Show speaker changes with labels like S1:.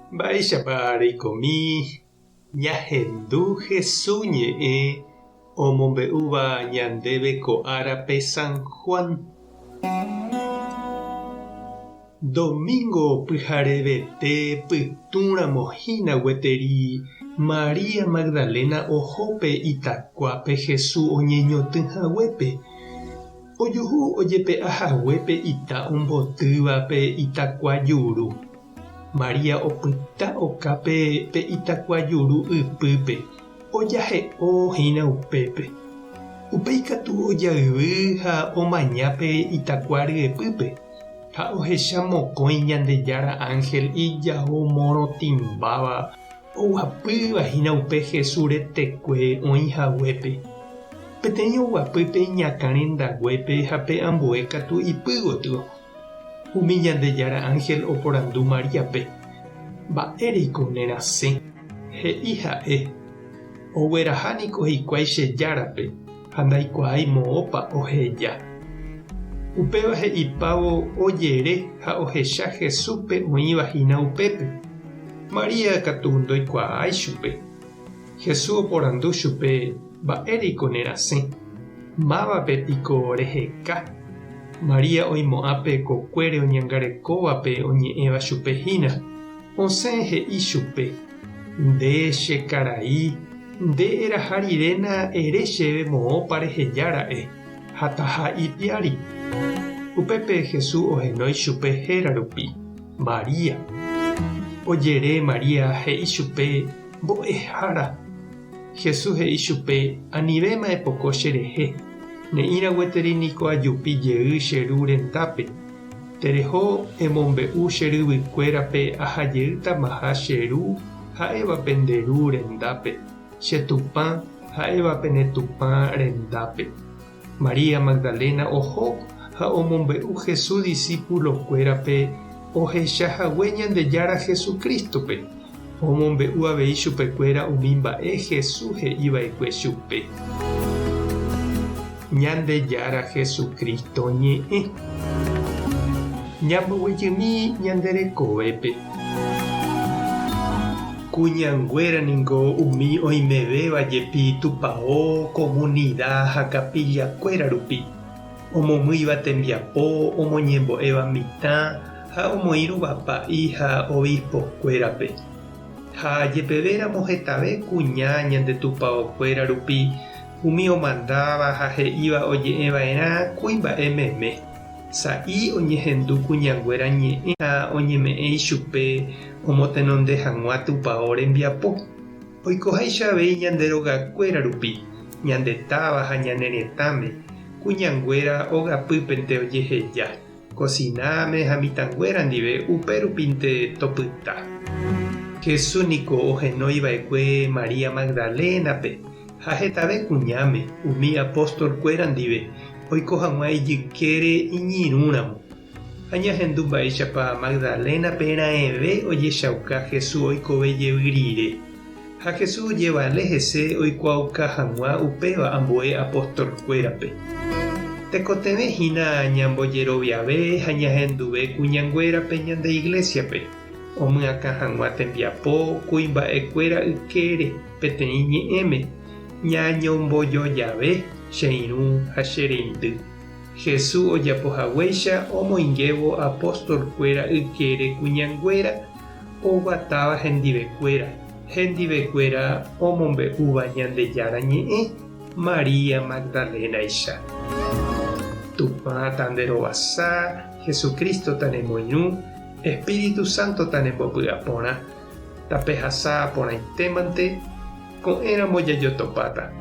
S1: Mba'éichapa reikomi ñahendu Jesús ñe'ẽ omombe'úva ñandéve ko árape San Juan. Domingo pyharevete pytũramo gueteri María Magdalena ohópe itakuápe Jesús oñeñotỹhaguépe. Ojuhu ojepe'ahaguépe ita ombotývape itakua juru. María opyta okápe pe itakua juru ypýpe. Ojahe'õhína upépe. Upéi katu ojayvy ha omañápe itakua ryepýpe. Ha ohecha mokõi Ñandejára Ángel ijao morotĩmbáva oguapývahína upe Jesús retekue oĩhaguépe. Peteĩ oguapýpe iñakãrendaguépe ha pe ambue katu ipýgotyo. Umi Ñandejára Ángel oporandu Mariápe. Mba'éreiko nerasẽ, he'i ha'e. Oguerahániko hikuái che járape ha ndaikuaái moõpa oheja. Upéva he'ipávo ojere ha ohecha Jesúspe oĩvahína upépe. María katu ndoikuaái chupe. Jesús oporandu chupe mba'éreiko nerasẽ. Mávapepiko reheka. María oimo'ãpe kokuére oñangarekóvape oñe'ẽva chupehína. Osẽ he'i chupe. Nde che karai, nde eraha riréna ere chéve moõpa rehejára'e ha taha ipiári. Upépe Jesús ohenói chupe héra rupi. María. Ojere María he'i chupe mbo'ehára. Jesús he'i chupe anivéma epoko cherehe. Ne'írã gueteri niko ajupi jey che ru rendápe. Tereho emombe'u che ryvykuérape ahajeýtamaha che ru ha'évape nde ru rendápe. Che tupã ha'évape ne tupã rendápe. María Magdalena oho ha omombe'u Jesús discípulokuérape ohechahague Ñandejára Jesukristope. Omombe'u avei chupekuéra umi mba'e Jesús he'iva'ekue chupe. Ñandejára Jesukristo ñe'ẽ. Ñamboguejymi ñanderekovépe. Kuñanguéra ningo umi oimevéva jepi tupão, comunidad ha capillakuéra rupi. Omomýiva tembiapo, omoñembo'éva mitã ha omoĩruvapa'i ha obispokuérape. Ha jepevéramo hetave kuña ñande tupãokuéra rupi umi omandáva ha he'íva oje'ẽva'erã kuimba'e meme. Sa'i oñehendu kuñanguéra ñe'ẽ ha oñeme'ẽi chupe omotenonde hag̃ua tupão rembiapo. Oikohaichavéi ñande rogakuéra rupi, ñande táva ha ñane retãme. Kuñanguéra ogapýpente ojeheja. Cocináme ha mitãnguéra ndive upérupinte topyta. Jesús niko ohenóiva'ekue María Magdalénape ha hetave kuñáme umi apóstolkuéra ndive oiko hag̃ua ijykére iñirũramo. Ha ñahendu mba'éichapa Magdalénape ra'ẽve ojechauka Jesús oikove jevy rire. Ha Jesús ojevale hese oikuauka hag̃ua upéva ambue apóstolkuérape. Tekotevẽhína ñambojeroviave ha ñahenduve kuñanguérape ñande iglesiape. Omyaka hag̃ua tembiapo kuimba'ekuéra ykére peteĩ ñe'ẽme. Ñañombojojave che irũ ha che reindy. Jesús ojapohaguéicha omoingévo apóstolkuéra ykére kuñanguéra oguatáva hendivekuéra. Hendivekuéra omombe'úva Ñandejára ñe'ẽ María Magdalénaicha. Tupã tanderovasa, Jesucristo tanemoirũ, Espíritu Santo tanembopy'aporã, tapehasa porãitémante ko'ẽramo jajotopáta.